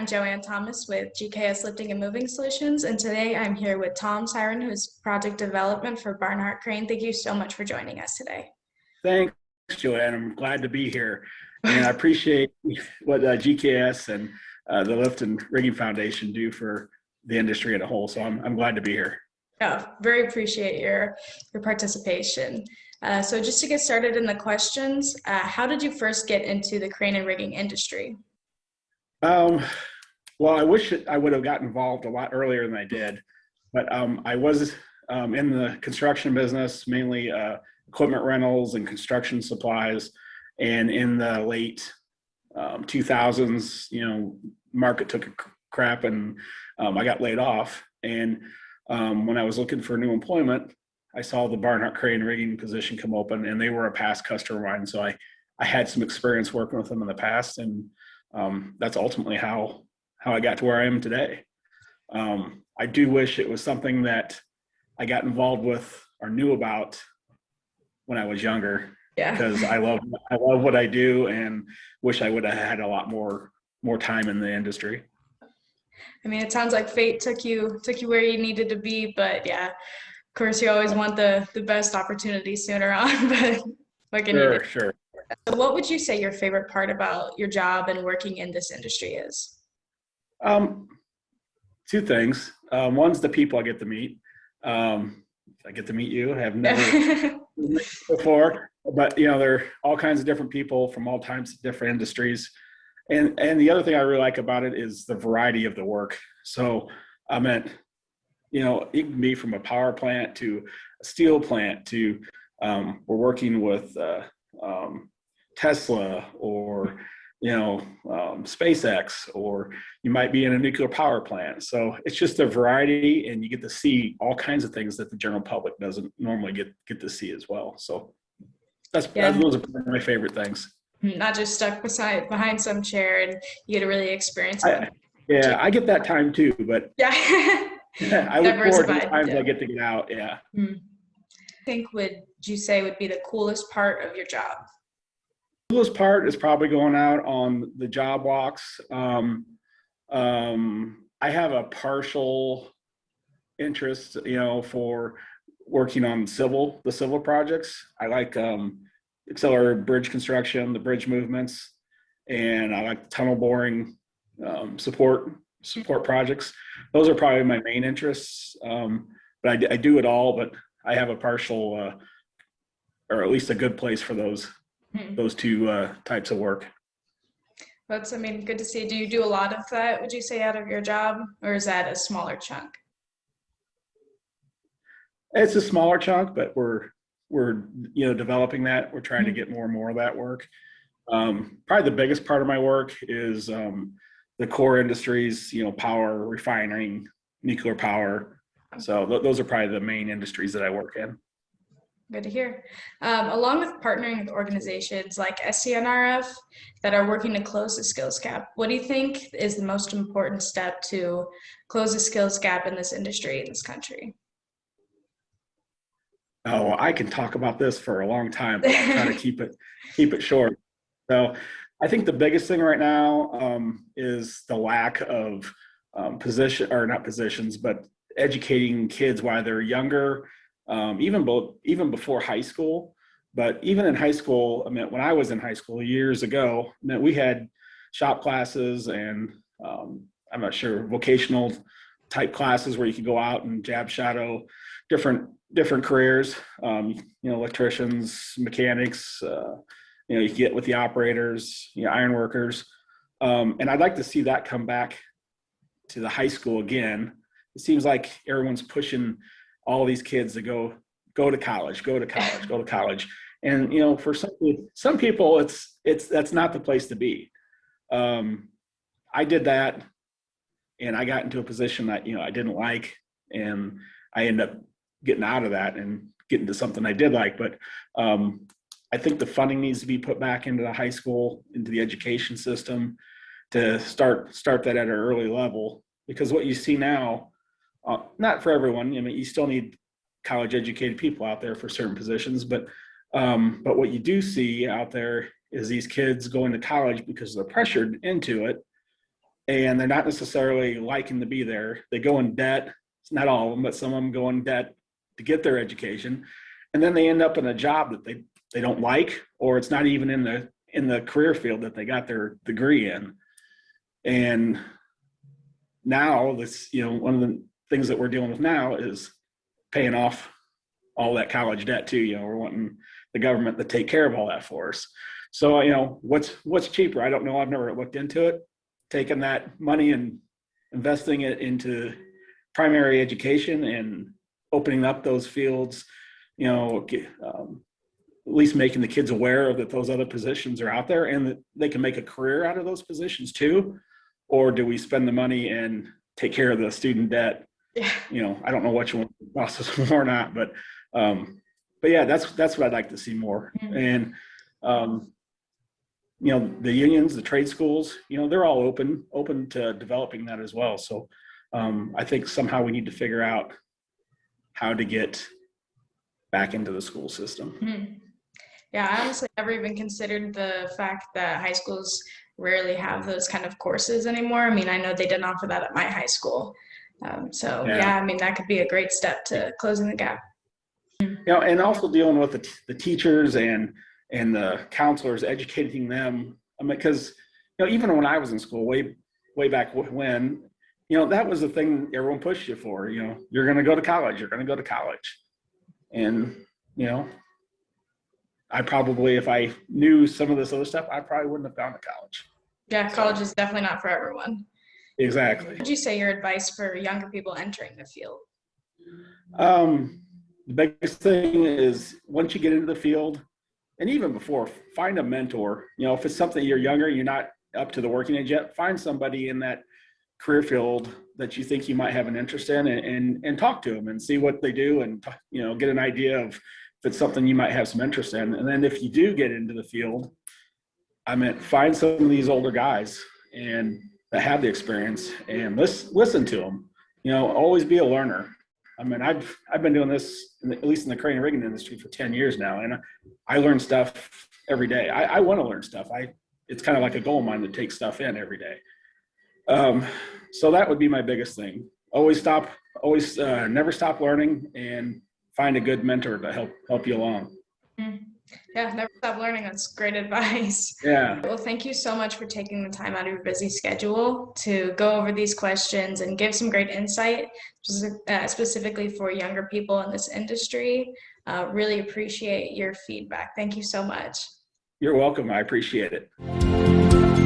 Joanne Thomas with GKS Lifting and Moving Solutions, and today I'm here with Tom Siron, who's Project Development for Barnhart Crane. Thank you so much for joining us today. Thanks, Joanne. I'm glad to be here. And I appreciate what GKS and the Lift and Rigging Foundation do for the industry as a whole. So I'm glad to be here. Oh, very appreciate your participation. So just to get started in the questions, how did you first get into the crane and rigging industry? Well, I wish I would have gotten involved a lot earlier than I did, but I was in the construction business, mainly equipment rentals and construction supplies. And in the late 2000s, market took a crap and I got laid off. And when I was looking for new employment, I saw the Barnhart crane rigging position come open, and they were a past customer of mine. So I had some experience working with them in the past, and that's ultimately how I got to where I am today. I do wish it was something that I got involved with or knew about when I was younger. Yeah. Because I love what I do, and wish I would have had a lot more time in the industry. I mean, it sounds like fate took you where you needed to be, but yeah, of course you always want the best opportunity sooner on, but what can you do? Sure. So what would you say your favorite part about your job and working in this industry is? Two things. One's the people I get to meet. I get to meet you. I have never met before, but there are all kinds of different people from all types of different industries. And the other thing I really like about it is the variety of the work. So I meant, it can be from a power plant to a steel plant to we're working with Tesla or SpaceX, or you might be in a nuclear power plant. So it's just a variety, and you get to see all kinds of things that the general public doesn't normally get to see as well. So those are my favorite things. Not just stuck behind some chair, and you get to really experience it. I get that time too, but yeah. I look forward to the times I get to get out. Yeah. I think would you say would be the coolest part of your job? The coolest part is probably going out on the job walks. I have a partial interest, for working on the civil projects. I like accelerated bridge construction, the bridge movements, and I like tunnel boring support projects. Those are probably my main interests. But I do it all, but I have a partial, or at least a good place for those two types of work. That's, good to see. Do you do a lot of that, would you say, out of your job, or is that a smaller chunk? It's a smaller chunk, but we're developing that. We're trying to get more and more of that work. Probably the biggest part of my work is the core industries, power, refining, nuclear power. So those are probably the main industries that I work in. Good to hear. Along with partnering with organizations like SC&RF that are working to close the skills gap, what do you think is the most important step to close the skills gap in this industry, in this country? Oh, I can talk about this for a long time, but I'll try to keep it short. So I think the biggest thing right now is the lack of not positions, but educating kids while they're younger, even before high school. But even in high school, when I was in high school years ago, we had shop classes and I'm not sure, vocational type classes where you could go out and job shadow different careers, electricians, mechanics, you get with the operators, iron workers. And I'd like to see that come back to the high school again. It seems like everyone's pushing all these kids to go to college. And, for some people, that's not the place to be. I did that, and I got into a position that, I didn't like, and I ended up getting out of that and getting to something I did like. But I think the funding needs to be put back into the high school, into the education system, to start that at an early level. Because what you see now, not for everyone, you still need college educated people out there for certain positions, but what you do see out there is these kids going to college because they're pressured into it, and they're not necessarily liking to be there. They go in debt. It's not all of them, but some of them go in debt to get their education, and then they end up in a job that they don't like, or it's not even in the career field that they got their degree in. And now this, one of the things that we're dealing with now is paying off all that college debt too. We're wanting the government to take care of all that for us. So, what's cheaper? I don't know. I've never looked into it. Taking that money and investing it into primary education and opening up those fields, at least making the kids aware of that those other positions are out there and that they can make a career out of those positions too. Or do we spend the money and take care of the student debt? Yeah. I don't know which one costs us more or not, but yeah, that's what I'd like to see more. And the unions, the trade schools, they're all open to developing that as well. So I think somehow we need to figure out how to get back into the school system. Yeah, I honestly never even considered the fact that high schools rarely have those kind of courses anymore. I mean, I know they didn't offer that at my high school. Yeah, I mean, that could be a great step to closing the gap. And also dealing with the teachers and the counselors, educating them. I mean, because, even when I was in school, way back when, that was the thing everyone pushed you for. You're going to go to college. You're going to go to college. And, I probably, if I knew some of this other stuff, I probably wouldn't have gone to college. Yeah, college is definitely not for everyone. Exactly. What would you say your advice for younger people entering the field? The biggest thing is once you get into the field, and even before, find a mentor. If it's something you're younger, you're not up to the working age yet, find somebody in that career field that you think you might have an interest in, and talk to them and see what they do, and get an idea of if it's something you might have some interest in. And then if you do get into the field, find some of these older guys and that have the experience and listen to them. Always be a learner. I've been doing this at least in the crane and rigging industry for 10 years now, and I learn stuff every day. I want to learn stuff. It's kind of like a goal of mine to take stuff in every day. So that would be my biggest thing. Never stop learning, and find a good mentor to help you along. Yeah, never stop learning. That's great advice. Yeah. Well, thank you so much for taking the time out of your busy schedule to go over these questions and give some great insight, specifically for younger people in this industry. Really appreciate your feedback. Thank you so much. You're welcome. I appreciate it.